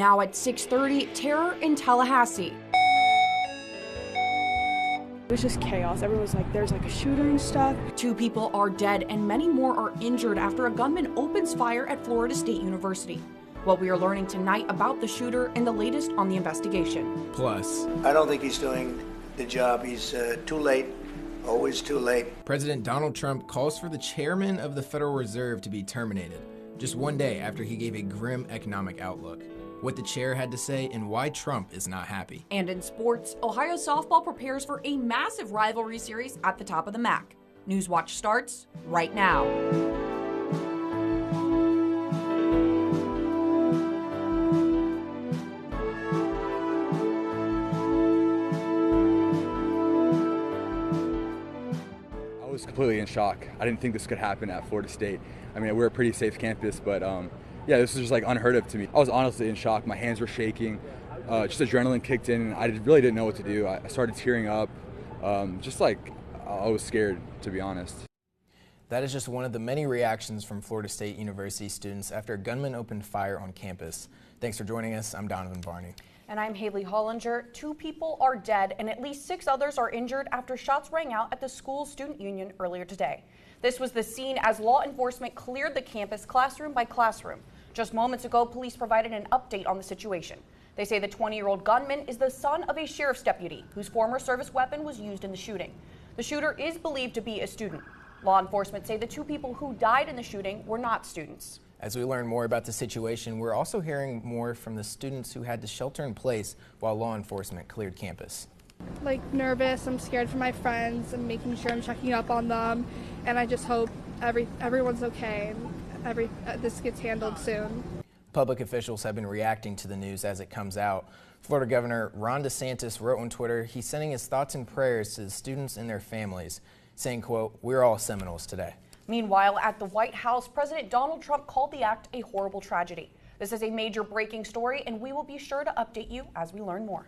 Now at 6:30, terror in Tallahassee. It was just chaos. Everyone was like, there's like a shooter and stuff. 2 people are dead and many more are injured after a gunman opens fire at Florida State University. What we are learning tonight about the shooter and the latest on the investigation. Plus, I don't think he's doing the job. He's too late. Always too late. President Donald Trump calls for the chairman of the Federal Reserve to be terminated, just one day after he gave a grim economic outlook. What the chair had to say and why Trump is not happy. And in sports, Ohio softball prepares for a massive rivalry series at the top of the MAC. Newswatch starts right now. I was completely in shock. I didn't think this could happen at Florida State. I mean, we're a pretty safe campus, but yeah, this was just like unheard of to me. I was honestly in shock. My hands were shaking. Just adrenaline kicked in, and I really didn't know what to do. I started tearing up. Just like I was scared, to be honest. That is just one of the many reactions from Florida State University students after a gunman opened fire on campus. Thanks for joining us. I'm Donovan Varney. And I'm Haley Hollinger. 2 people are dead and at least 6 others are injured after shots rang out at the school's student union earlier today. This was the scene as law enforcement cleared the campus classroom by classroom. Just moments ago, police provided an update on the situation. They say the 20-year-old gunman is the son of a sheriff's deputy whose former service weapon was used in the shooting. The shooter is believed to be a student. Law enforcement say the 2 people who died in the shooting were not students. As we learn more about the situation, we're also hearing more from the students who had to shelter in place while law enforcement cleared campus. Like nervous, I'm scared for my friends, I'm making sure I'm checking up on them, and I just hope everyone's okay and this gets handled soon. Public officials have been reacting to the news as it comes out. Florida Governor Ron DeSantis wrote on Twitter he's sending his thoughts and prayers to the students and their families, saying, quote, "We're all Seminoles today." Meanwhile, at the White House, President Donald Trump called the act a horrible tragedy. This is a major breaking story, and we will be sure to update you as we learn more.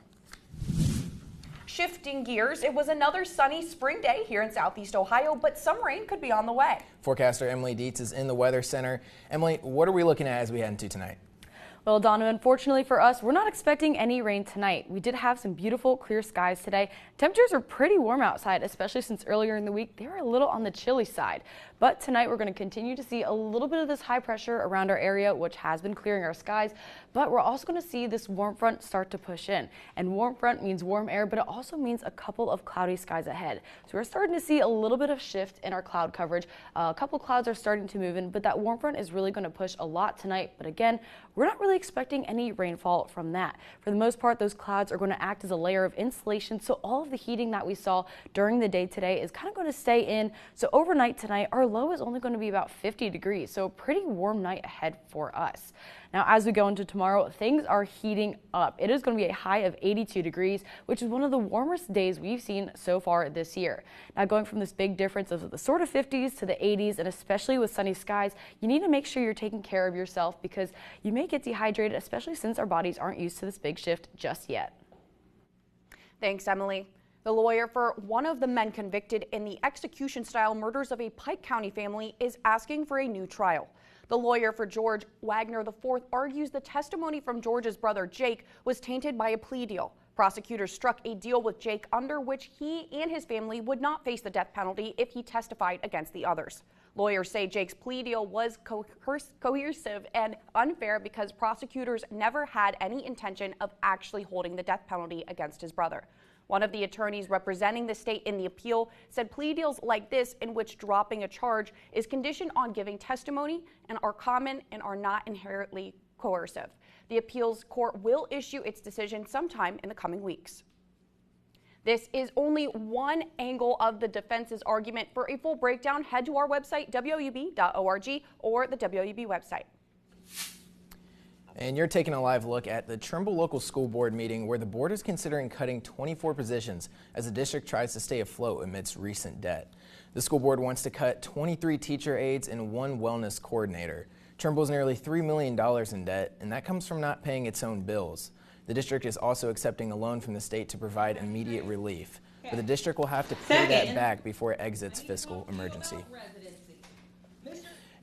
Shifting gears, it was another sunny spring day here in Southeast Ohio, but some rain could be on the way. Forecaster Emily Dietz is in the Weather Center. Emily, what are we looking at as we head into tonight? Well, Donovan, unfortunately for us, we're not expecting any rain tonight. We did have some beautiful clear skies today. Temperatures are pretty warm outside, especially since earlier in the week they were a little on the chilly side. But tonight we're going to continue to see a little bit of this high pressure around our area, which has been clearing our skies. But we're also going to see this warm front start to push in. And warm front means warm air, but it also means a couple of cloudy skies ahead. So we're starting to see a little bit of shift in our cloud coverage. A couple clouds are starting to move in, but that warm front is really going to push a lot tonight. But again, we're not really expecting any rainfall from that. For the most part, those clouds are going to act as a layer of insulation, so all of the heating that we saw during the day today is kind of going to stay in. So overnight tonight, our low is only going to be about 50 degrees, so a pretty warm night ahead for us. Now, as we go into tomorrow, things are heating up. It is going to be a high of 82 degrees, which is one of the warmest days we've seen so far this year. Now, going from this big difference of the sort of 50s to the 80s, and especially with sunny skies, you need to make sure you're taking care of yourself because you may get dehydrated, especially since our bodies aren't used to this big shift just yet. Thanks, Emily. The lawyer for one of the men convicted in the execution-style murders of a Pike County family is asking for a new trial. The lawyer for George Wagner IV argues the testimony from George's brother Jake was tainted by a plea deal. Prosecutors struck a deal with Jake under which he and his family would not face the death penalty if he testified against the others. Lawyers say Jake's plea deal was coercive and unfair because prosecutors never had any intention of actually holding the death penalty against his brother. One of the attorneys representing the state in the appeal said plea deals like this, in which dropping a charge is conditioned on giving testimony and are common and are not inherently coercive. The appeals court will issue its decision sometime in the coming weeks. This is only one angle of the defense's argument. For a full breakdown, head to our website, woub.org, or the WOUB website. And you're taking a live look at the Trimble Local School Board meeting where the board is considering cutting 24 positions as the district tries to stay afloat amidst recent debt. The school board wants to cut 23 teacher aides and 1 wellness coordinator. Trimble's nearly $3 million in debt, and that comes from not paying its own bills. The district is also accepting a loan from the state to provide immediate relief, but the district will have to pay that back before it exits fiscal emergency.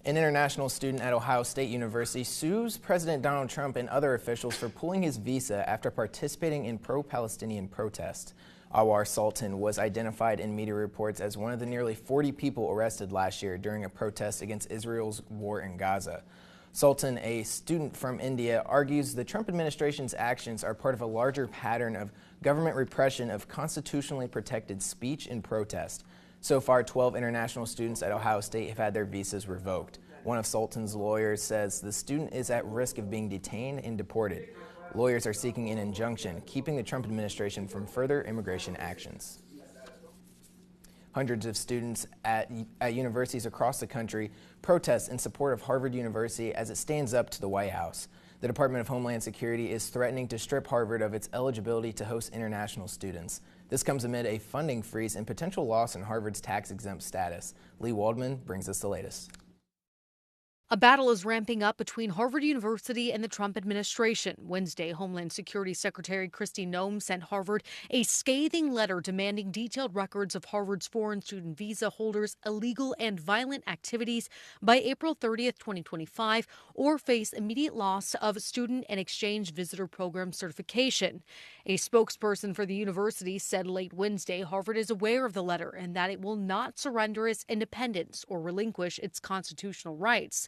An international student at Ohio State University sues President Donald Trump and other officials for pulling his visa after participating in pro-Palestinian protests. Awar Sultan was identified in media reports as one of the nearly 40 people arrested last year during a protest against Israel's war in Gaza. Sultan, a student from India, argues the Trump administration's actions are part of a larger pattern of government repression of constitutionally protected speech and protest. So far, 12 international students at Ohio State have had their visas revoked. One of Sultan's lawyers says the student is at risk of being detained and deported. Lawyers are seeking an injunction, keeping the Trump administration from further immigration actions. Hundreds of students at universities across the country protest in support of Harvard University as it stands up to the White House. The Department of Homeland Security is threatening to strip Harvard of its eligibility to host international students. This comes amid a funding freeze and potential loss in Harvard's tax-exempt status. Lee Waldman brings us the latest. A battle is ramping up between Harvard University and the Trump administration. Wednesday, Homeland Security Secretary Kristi Noem sent Harvard a scathing letter demanding detailed records of Harvard's foreign student visa holders' illegal and violent activities by April 30th, 2025, or face immediate loss of student and exchange visitor program certification. A spokesperson for the university said late Wednesday Harvard is aware of the letter and that it will not surrender its independence or relinquish its constitutional rights.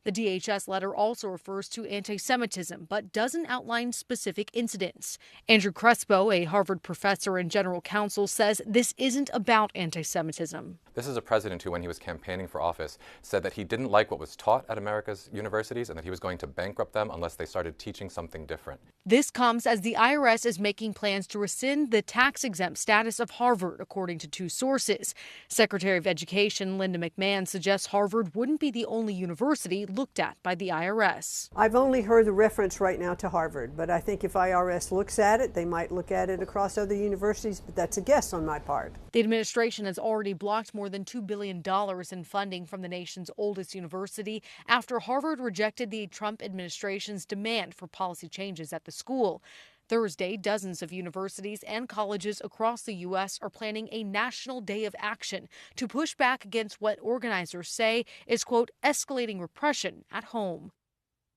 The DHS letter also refers to anti-Semitism, but doesn't outline specific incidents. Andrew Crespo, a Harvard professor and general counsel, says this isn't about anti-Semitism. This is a president who, when he was campaigning for office, said that he didn't like what was taught at America's universities and that he was going to bankrupt them unless they started teaching something different. This comes as the IRS is making plans to rescind the tax-exempt status of Harvard, according to two sources. Secretary of Education Linda McMahon suggests Harvard wouldn't be the only university looked at by the IRS. I've only heard the reference right now to Harvard, but I think if IRS looks at it, they might look at it across other universities, but that's a guess on my part. The administration has already blocked more than $2 billion in funding from the nation's oldest university after Harvard rejected the Trump administration's demand for policy changes at the school. Thursday, dozens of universities and colleges across the U.S. are planning a national day of action to push back against what organizers say is, quote, escalating repression at home.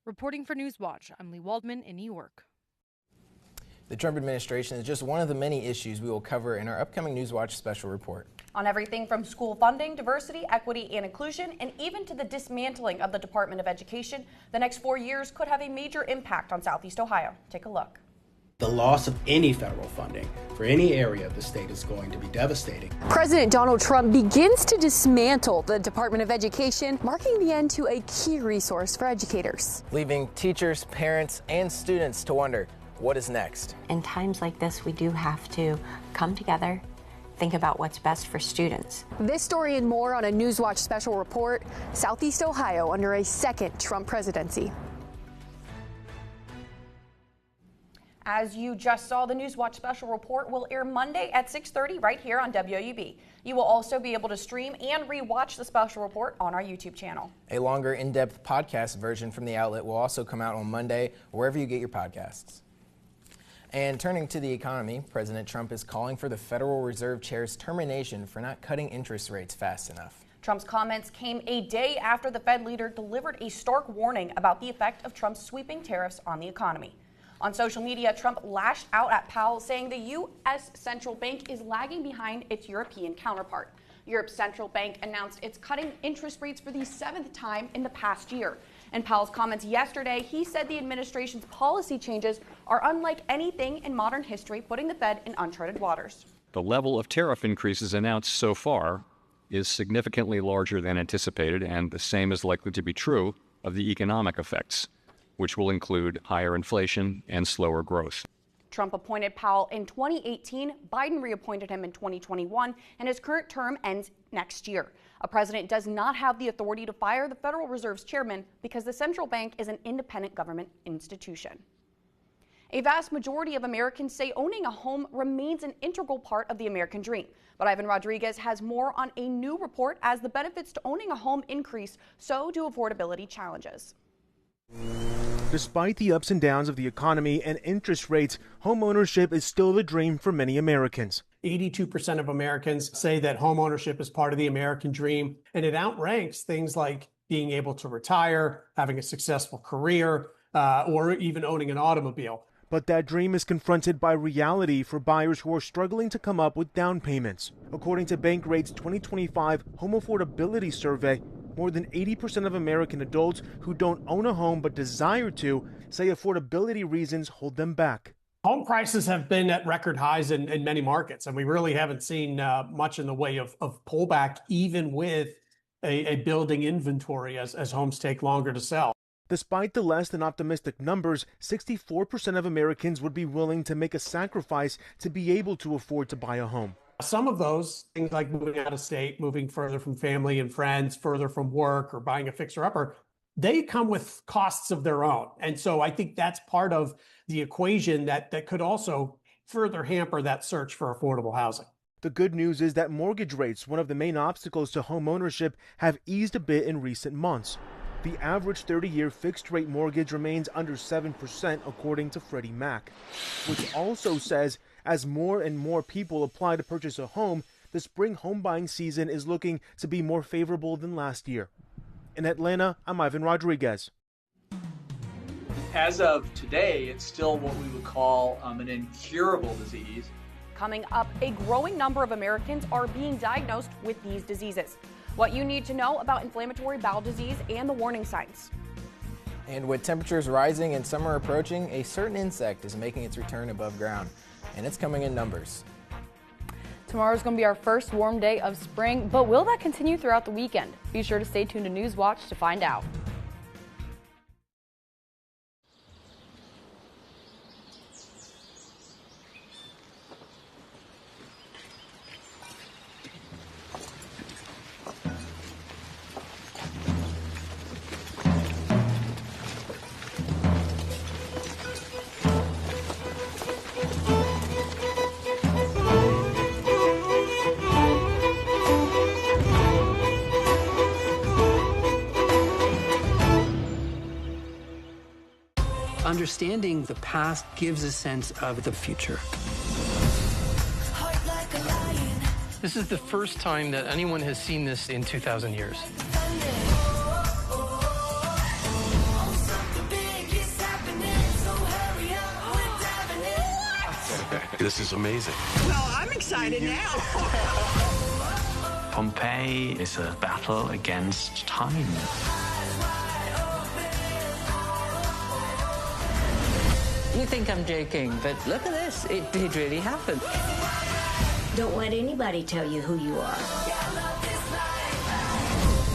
Reporting for Newswatch, I'm Lee Waldman in New York. The Trump administration is just one of the many issues we will cover in our upcoming Newswatch special report. On everything from school funding, diversity, equity, and inclusion, and even to the dismantling of the Department of Education, the next 4 years could have a major impact on Southeast Ohio. Take a look. The loss of any federal funding for any area of the state is going to be devastating. President Donald Trump begins to dismantle the Department of Education, marking the end to a key resource for educators. Leaving teachers, parents, and students to wonder, what is next? In times like this, we do have to come together, think about what's best for students. This story and more on a Newswatch special report, Southeast Ohio under a second Trump presidency. As you just saw, the Newswatch special report will air Monday at 6:30 right here on WOUB. You will also be able to stream and re-watch the special report on our YouTube channel. A longer, in-depth podcast version from the outlet will also come out on Monday, wherever you get your podcasts. And turning to the economy, President Trump is calling for the Federal Reserve Chair's termination for not cutting interest rates fast enough. Trump's comments came a day after the Fed leader delivered a stark warning about the effect of Trump's sweeping tariffs on the economy. On social media, Trump lashed out at Powell, saying the U.S. central bank is lagging behind its European counterpart. Europe's central bank announced it's cutting interest rates for the 7th time in the past year. In Powell's comments yesterday, he said the administration's policy changes are unlike anything in modern history, putting the Fed in uncharted waters. The level of tariff increases announced so far is significantly larger than anticipated, and the same is likely to be true of the economic effects, which will include higher inflation and slower growth. Trump appointed Powell in 2018, Biden reappointed him in 2021, and his current term ends next year. A president does not have the authority to fire the Federal Reserve's chairman because the central bank is an independent government institution. A vast majority of Americans say owning a home remains an integral part of the American dream. But Ivan Rodriguez has more on a new report. As the benefits to owning a home increase, so do affordability challenges. Despite the ups and downs of the economy and interest rates, homeownership is still the dream for many Americans. 82% of Americans say that homeownership is part of the American dream, and it outranks things like being able to retire, having a successful career, or even owning an automobile. But that dream is confronted by reality for buyers who are struggling to come up with down payments. According to Bankrate's 2025 Home Affordability Survey, more than 80% of American adults who don't own a home but desire to say affordability reasons hold them back. Home prices have been at record highs in many markets, and we really haven't seen much in the way of pullback, even with a building inventory as homes take longer to sell. Despite the less than optimistic numbers, 64% of Americans would be willing to make a sacrifice to be able to afford to buy a home. Some of those things, like moving out of state, moving further from family and friends, further from work, or buying a fixer-upper, they come with costs of their own. And so I think that's part of the equation that could also further hamper that search for affordable housing. The good news is that mortgage rates, one of the main obstacles to home ownership, have eased a bit in recent months. The average 30-year fixed-rate mortgage remains under 7%, according to Freddie Mac, which also says as more and more people apply to purchase a home, the spring home buying season is looking to be more favorable than last year. In Atlanta, I'm Ivan Rodriguez. As of today, it's still what we would call an incurable disease. Coming up, a growing number of Americans are being diagnosed with these diseases. What you need to know about inflammatory bowel disease and the warning signs. And with temperatures rising and summer approaching, a certain insect is making its return above ground, and it's coming in numbers. Tomorrow's going to be our first warm day of spring, but will that continue throughout the weekend? Be sure to stay tuned to Newswatch to find out. Understanding the past gives a sense of the future. This is the first time that anyone has seen this in 2,000 years. This is amazing. Well, I'm excited now. Pompeii is a battle against time. You think I'm joking, but look at this. It did really happen. Don't let anybody tell you who you are.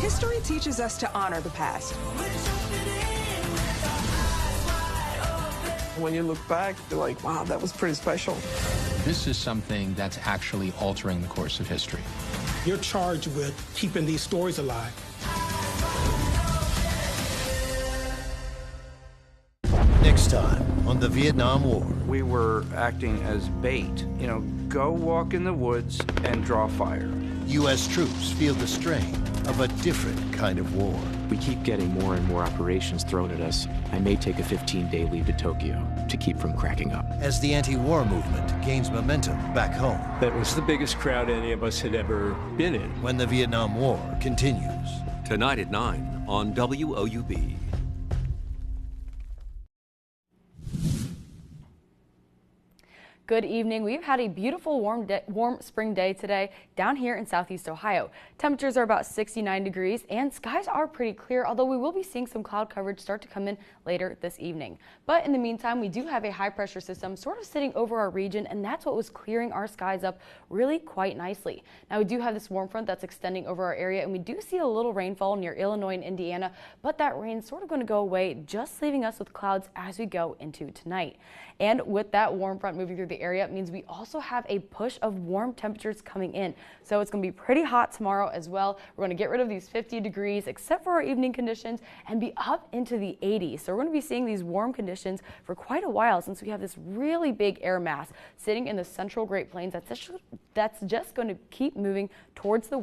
History teaches us to honor the past. When you look back, you're like, wow, that was pretty special. This is something that's actually altering the course of history. You're charged with keeping these stories alive. Next time on the Vietnam War. We were acting as bait. You know, go walk in the woods and draw fire. U.S. troops feel the strain of a different kind of war. We keep getting more and more operations thrown at us. I may take a 15-day leave to Tokyo to keep from cracking up. As the anti-war movement gains momentum back home. That was the biggest crowd any of us had ever been in. When the Vietnam War continues. Tonight at 9 on WOUB. Good evening. We've had a beautiful warm spring day today down here in southeast Ohio. Temperatures are about 69 degrees and skies are pretty clear, although we will be seeing some cloud coverage start to come in later this evening. But in the meantime, we do have a high pressure system sort of sitting over our region, and that's what was clearing our skies up really quite nicely. Now, we do have this warm front that's extending over our area, and we do see a little rainfall near Illinois and Indiana, but that rain's sort of going to go away, just leaving us with clouds as we go into tonight. And with that warm front moving through the area, it means we also have a push of warm temperatures coming in. So it's going to be pretty hot tomorrow as well. We're going to get rid of these 50 degrees except for our evening conditions and be up into the 80s. So we're going to be seeing these warm conditions for quite a while since we have this really big air mass sitting in the central Great Plains that's just going to keep moving towards the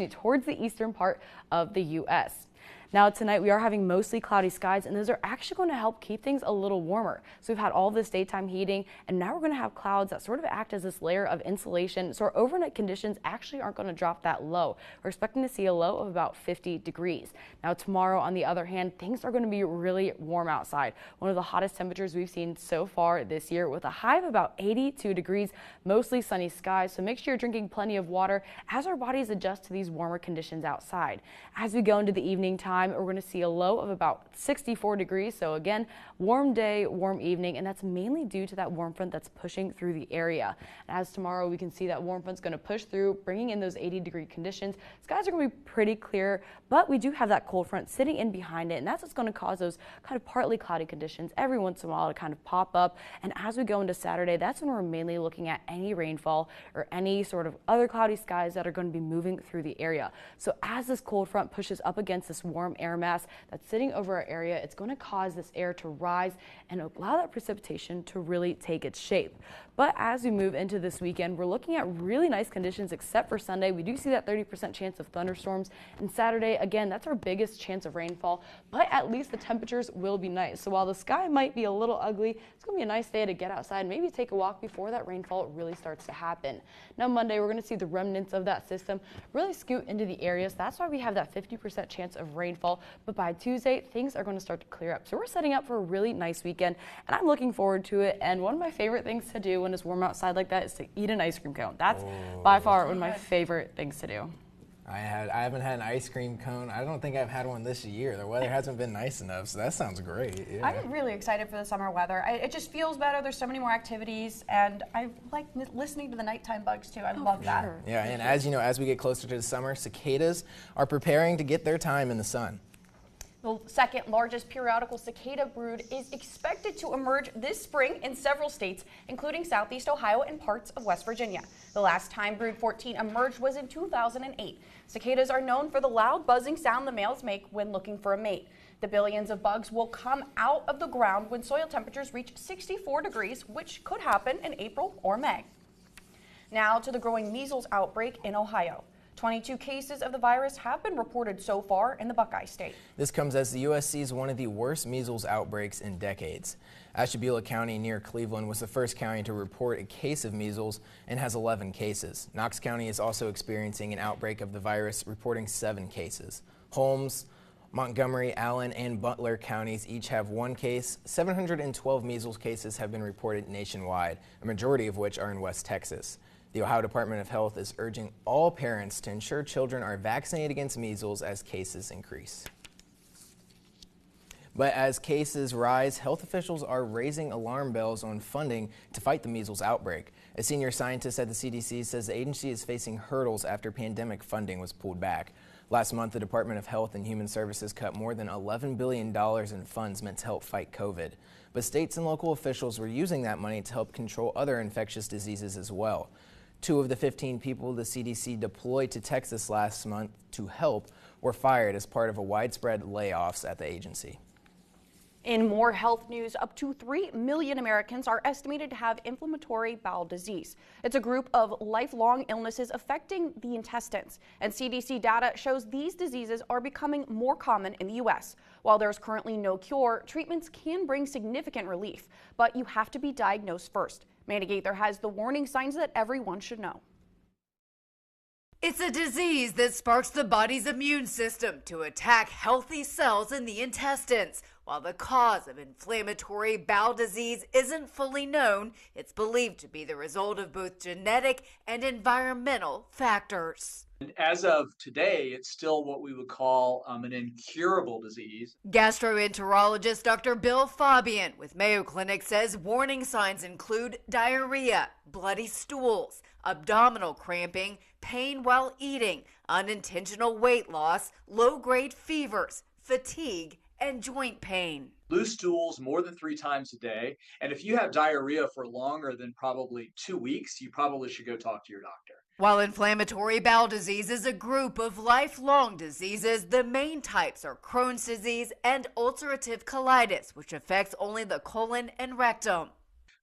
towards the eastern part of the U.S. Now tonight we are having mostly cloudy skies, and those are actually going to help keep things a little warmer. So we've had all this daytime heating, and now we're going to have clouds that sort of act as this layer of insulation. So our overnight conditions actually aren't going to drop that low. We're expecting to see a low of about 50 degrees. Now tomorrow, on the other hand, things are going to be really warm outside. One of the hottest temperatures we've seen so far this year, with a high of about 82 degrees, mostly sunny skies. So make sure you're drinking plenty of water as our bodies adjust to these warmer conditions outside. As we go into the evening time, we're going to see a low of about 64 degrees. So again, warm day, warm evening, and that's mainly due to that warm front that's pushing through the area. And as tomorrow, we can see that warm front's going to push through, bringing in those 80-degree conditions. Skies are going to be pretty clear, but we do have that cold front sitting in behind it, and that's what's going to cause those kind of partly cloudy conditions every once in a while to kind of pop up. And as we go into Saturday, that's when we're mainly looking at any rainfall or any sort of other cloudy skies that are going to be moving through the area. So as this cold front pushes up against this warm air mass that's sitting over our area, it's going to cause this air to rise and allow that precipitation to really take its shape. But as we move into this weekend, we're looking at really nice conditions except for Sunday. We do see that 30% chance of thunderstorms. And Saturday, again, that's our biggest chance of rainfall, but at least the temperatures will be nice. So while the sky might be a little ugly, it's going to be a nice day to get outside and maybe take a walk before that rainfall really starts to happen. Now Monday, we're going to see the remnants of that system really scoot into the area. So that's why we have that 50% chance of rainfall. But by Tuesday, things are going to start to clear up. So we're setting up for a really nice weekend, and I'm looking forward to it. And one of my favorite things to do when it's warm outside like that is to eat an ice cream cone. That's by far one of my favorite things to do. I haven't had an ice cream cone. I don't think I've had one this year. The weather hasn't been nice enough, so that sounds great. Yeah. I'm really excited for the summer weather. It just feels better. There's so many more activities, and I like listening to the nighttime bugs too. I love that. Sure. Yeah, and as you know, as we get closer to the summer, cicadas are preparing to get their time in the sun. The second largest periodical cicada brood is expected to emerge this spring in several states, including Southeast Ohio and parts of West Virginia. The last time brood 14 emerged was in 2008. Cicadas are known for the loud buzzing sound the males make when looking for a mate. The billions of bugs will come out of the ground when soil temperatures reach 64 degrees, which could happen in April or May. Now to the growing measles outbreak in Ohio. 22 cases of the virus have been reported so far in the Buckeye State. This comes as the U.S. sees one of the worst measles outbreaks in decades. Ashtabula County near Cleveland was the first county to report a case of measles and has 11 cases. Knox County is also experiencing an outbreak of the virus, reporting 7 cases. Holmes, Montgomery, Allen, and Butler counties each have 1 case. 712 measles cases have been reported nationwide, a majority of which are in West Texas. The Ohio Department of Health is urging all parents to ensure children are vaccinated against measles as cases increase. But as cases rise, health officials are raising alarm bells on funding to fight the measles outbreak. A senior scientist at the CDC says the agency is facing hurdles after pandemic funding was pulled back. Last month, the Department of Health and Human Services cut more than $11 billion in funds meant to help fight COVID. But states and local officials were using that money to help control other infectious diseases as well. 2 of the 15 people the CDC deployed to Texas last month to help were fired as part of a widespread layoffs at the agency. In more health news, up to 3 million Americans are estimated to have inflammatory bowel disease. It's a group of lifelong illnesses affecting the intestines, and CDC data shows these diseases are becoming more common in the U.S. While there's currently no cure, treatments can bring significant relief, but you have to be diagnosed first. Mandy Gaither has the warning signs that everyone should know. It's a disease that sparks the body's immune system to attack healthy cells in the intestines. While the cause of inflammatory bowel disease isn't fully known, it's believed to be the result of both genetic and environmental factors. And as of today, it's still what we would call an incurable disease. Gastroenterologist Dr. Bill Fabian with Mayo Clinic says warning signs include diarrhea, bloody stools, abdominal cramping, pain while eating, unintentional weight loss, low-grade fevers, fatigue, and joint pain. Loose stools more than 3 times a day. And if you have diarrhea for longer than probably 2 weeks, you probably should go talk to your doctor. While inflammatory bowel disease is a group of lifelong diseases, the main types are Crohn's disease and ulcerative colitis, which affects only the colon and rectum.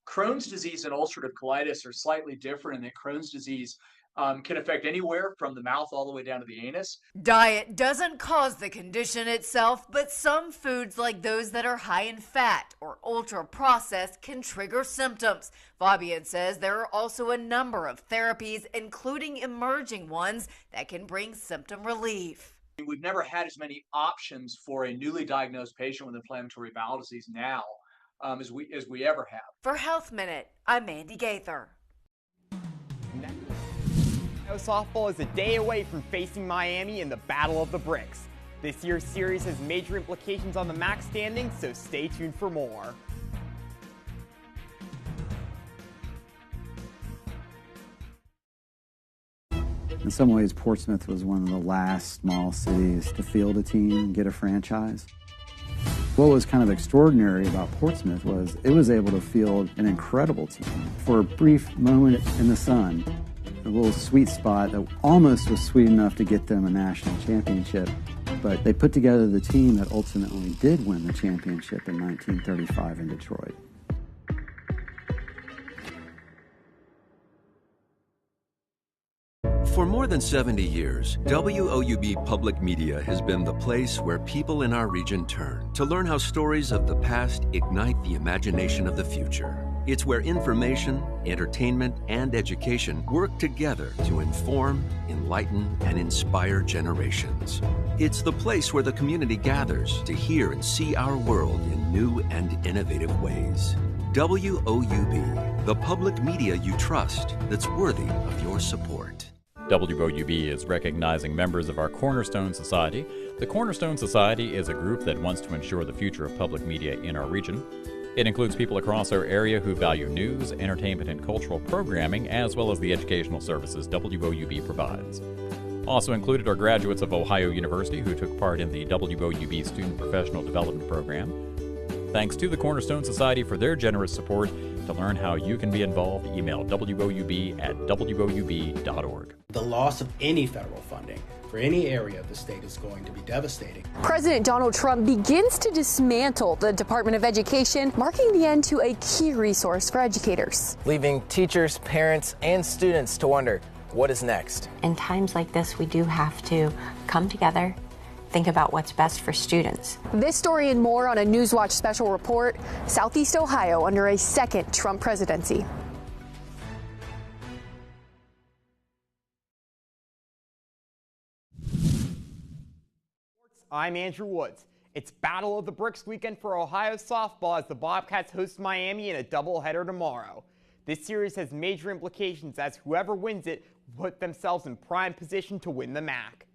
Crohn's disease and ulcerative colitis are slightly different in that Crohn's disease can affect anywhere from the mouth all the way down to the anus. Diet doesn't cause the condition itself, but some foods like those that are high in fat or ultra-processed can trigger symptoms. Fabian says there are also a number of therapies, including emerging ones, that can bring symptom relief. We've never had as many options for a newly diagnosed patient with inflammatory bowel disease now as we ever have. For Health Minute, I'm Mandy Gaither. Softball is a day away from facing Miami in the Battle of the Bricks. This year's series has major implications on the MAC standings, so stay tuned for more. In some ways, Portsmouth was one of the last small cities to field a team and get a franchise. What was kind of extraordinary about Portsmouth was it was able to field an incredible team. For a brief moment in the sun, a little sweet spot that almost was sweet enough to get them a national championship, but they put together the team that ultimately did win the championship in 1935 in Detroit. For more than 70 years, WOUB Public Media has been the place where people in our region turn to learn how stories of the past ignite the imagination of the future. It's where information, entertainment, and education work together to inform, enlighten, and inspire generations. It's the place where the community gathers to hear and see our world in new and innovative ways. WOUB, the public media you trust that's worthy of your support. WOUB is recognizing members of our Cornerstone Society. The Cornerstone Society is a group that wants to ensure the future of public media in our region. It includes people across our area who value news, entertainment, and cultural programming, as well as the educational services WOUB provides. Also included are graduates of Ohio University who took part in the WOUB Student Professional Development Program. Thanks to the Cornerstone Society for their generous support. To learn how you can be involved, email woub@woub.org. The loss of any federal funding for any area of the state is going to be devastating. President Donald Trump begins to dismantle the Department of Education, marking the end to a key resource for educators. Leaving teachers, parents, and students to wonder, what is next? In times like this, we do have to come together, think about what's best for students. This story and more on a Newswatch special report, Southeast Ohio under a second Trump presidency. I'm Andrew Woods. It's Battle of the Bricks weekend for Ohio softball as the Bobcats host Miami in a doubleheader tomorrow. This series has major implications as whoever wins it will put themselves in prime position to win the MAC.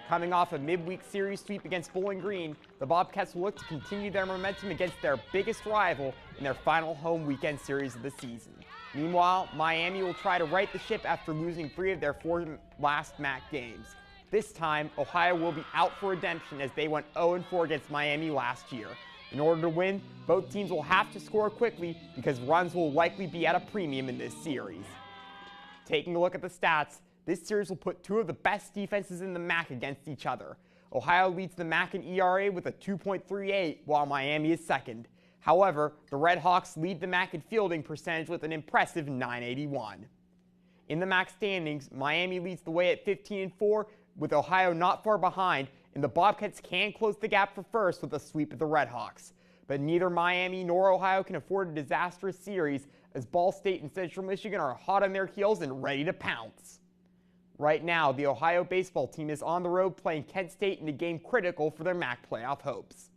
Coming off a midweek series sweep against Bowling Green, the Bobcats will look to continue their momentum against their biggest rival in their final home weekend series of the season. Meanwhile, Miami will try to right the ship after losing 3 of their 4 last MAC games. This time, Ohio will be out for redemption as they went 0-4 against Miami last year. In order to win, both teams will have to score quickly because runs will likely be at a premium in this series. Taking a look at the stats, this series will put 2 of the best defenses in the MAC against each other. Ohio leads the MAC in ERA with a 2.38, while Miami is second. However, the Red Hawks lead the MAC in fielding percentage with an impressive .981. In the MAC standings, Miami leads the way at 15-4, with Ohio not far behind, and the Bobcats can close the gap for first with a sweep of the Red Hawks. But neither Miami nor Ohio can afford a disastrous series as Ball State and Central Michigan are hot on their heels and ready to pounce. Right now, the Ohio baseball team is on the road playing Kent State in a game critical for their MAC playoff hopes.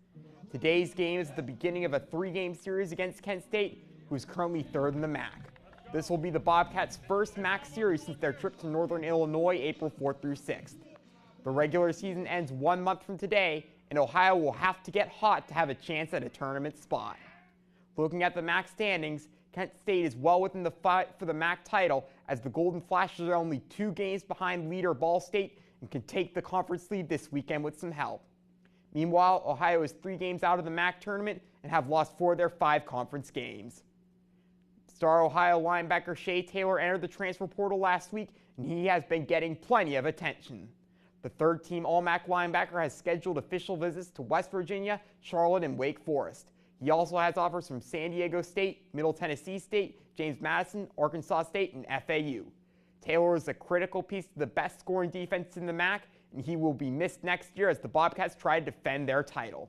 Today's game is the beginning of a 3-game series against Kent State, who is currently 3rd in the MAC. This will be the Bobcats' first MAC series since their trip to Northern Illinois April 4th through 6th. The regular season ends 1 month from today, and Ohio will have to get hot to have a chance at a tournament spot. Looking at the MAC standings, Kent State is well within the fight for the MAC title as the Golden Flashes are only 2 games behind leader Ball State and can take the conference lead this weekend with some help. Meanwhile, Ohio is 3 games out of the MAC tournament and have lost 4 of their 5 conference games. Star Ohio linebacker Shea Taylor entered the transfer portal last week, and he has been getting plenty of attention. The 3rd-team All-MAC linebacker has scheduled official visits to West Virginia, Charlotte, and Wake Forest. He also has offers from San Diego State, Middle Tennessee State, James Madison, Arkansas State, and FAU. Taylor is a critical piece of the best scoring defense in the MAC, and he will be missed next year as the Bobcats try to defend their title.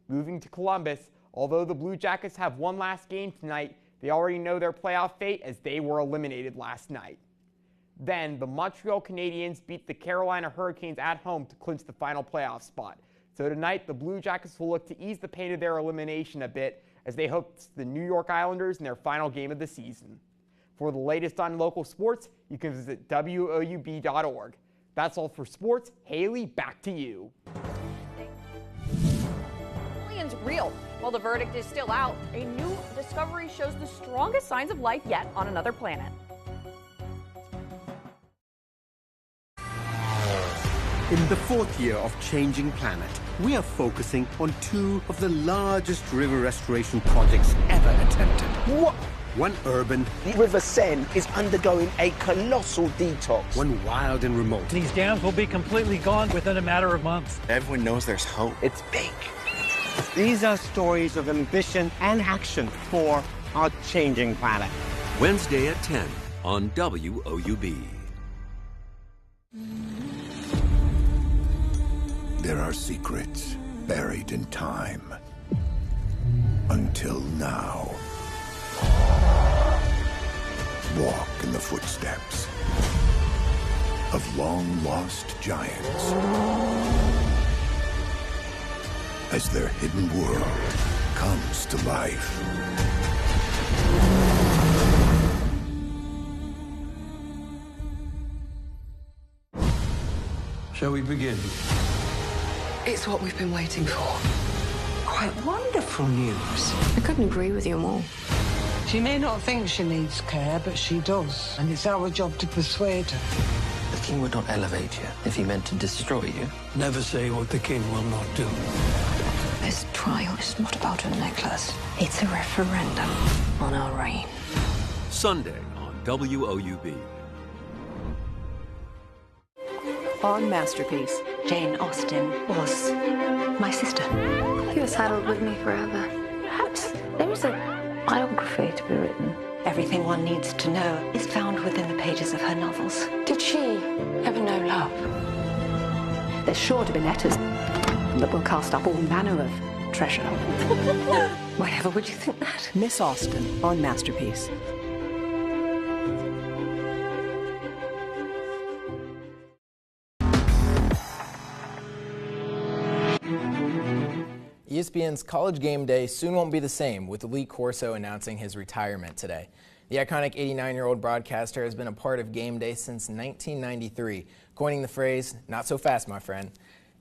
Moving to Columbus, although the Blue Jackets have one last game tonight, they already know their playoff fate as they were eliminated last night. Then, the Montreal Canadiens beat the Carolina Hurricanes at home to clinch the final playoff spot. So tonight, the Blue Jackets will look to ease the pain of their elimination a bit as they host the New York Islanders in their final game of the season. For the latest on local sports, you can visit WOUB.org. That's all for sports. Haley, back to you. Aliens real. While the verdict is still out, a new discovery shows the strongest signs of life yet on another planet. In the fourth year of Changing Planet, we are focusing on two of the largest river restoration projects ever attempted. What? One urban. The River Seine is undergoing a colossal detox. One wild and remote. These dams will be completely gone within a matter of months. Everyone knows there's hope. It's big. These are stories of ambition and action for our changing planet. Wednesday at 10 on WOUB. There are secrets buried in time. Until now. Walk in the footsteps of long-lost giants as their hidden world comes to life. Shall we begin? It's what we've been waiting for. Quite wonderful news. I couldn't agree with you more. She may not think she needs care, but she does. And it's our job to persuade her. The king would not elevate you if he meant to destroy you. Never say what the king will not do. This trial is not about a necklace. It's a referendum on our reign. Sunday on WOUB. On Masterpiece, Jane Austen was my sister. you saddled with me forever. Perhaps there is a biography to be written. Everything one needs to know is found within the pages of her novels. Did she ever know love? There's sure to be letters that will cast up all manner of treasure. Wherever would you think that? Miss Austen on Masterpiece. ESPN's College Game Day soon won't be the same, with Lee Corso announcing his retirement today. The iconic 89-year-old broadcaster has been a part of Game Day since 1993, coining the phrase, "Not so fast, my friend."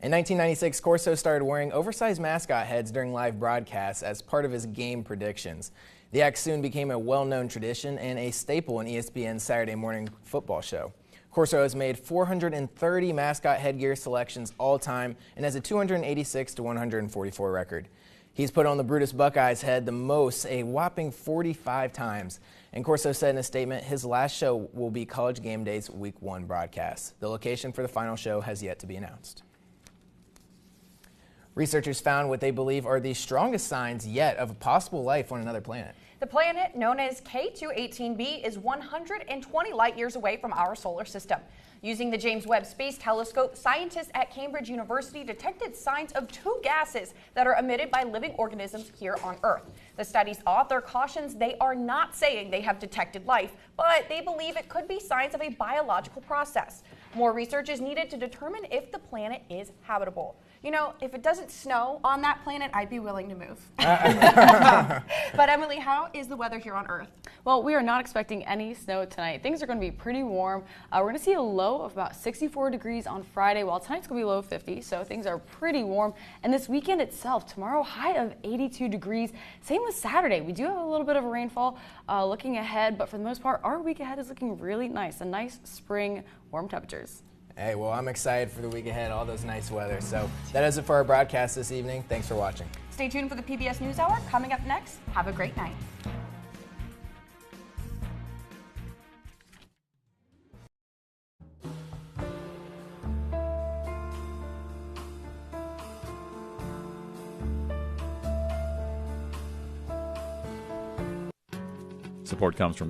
In 1996, Corso started wearing oversized mascot heads during live broadcasts as part of his game predictions. The act soon became a well-known tradition and a staple in ESPN's Saturday morning football show. Corso has made 430 mascot headgear selections all time and has a 286-144 record. He's put on the Brutus Buckeyes head the most, a whopping 45 times. And Corso said in a statement his last show will be College Game Day's Week 1 broadcast. The location for the final show has yet to be announced. Researchers found what they believe are the strongest signs yet of a possible life on another planet. The planet, known as K218b, is 120 light years away from our solar system. Using the James Webb Space Telescope, scientists at Cambridge University detected signs of two gases that are emitted by living organisms here on Earth. The study's author cautions they are not saying they have detected life, but they believe it could be signs of a biological process. More research is needed to determine if the planet is habitable. You know, if it doesn't snow on that planet, I'd be willing to move. But Emily, how is the weather here on Earth? Well, we are not expecting any snow tonight. Things are going to be pretty warm. We're going to see a low of about 64 degrees on Friday, while tonight's going to be low 50, so things are pretty warm. And this weekend itself, tomorrow, high of 82 degrees. Same with Saturday. We do have a little bit of a rainfall looking ahead, but for the most part, our week ahead is looking really nice. A nice spring, warm temperatures. Hey, well, I'm excited for the week ahead, all those nice weather. So that is it for our broadcast this evening. Thanks for watching. Stay tuned for the PBS NewsHour. Coming up next, have a great night. Support comes from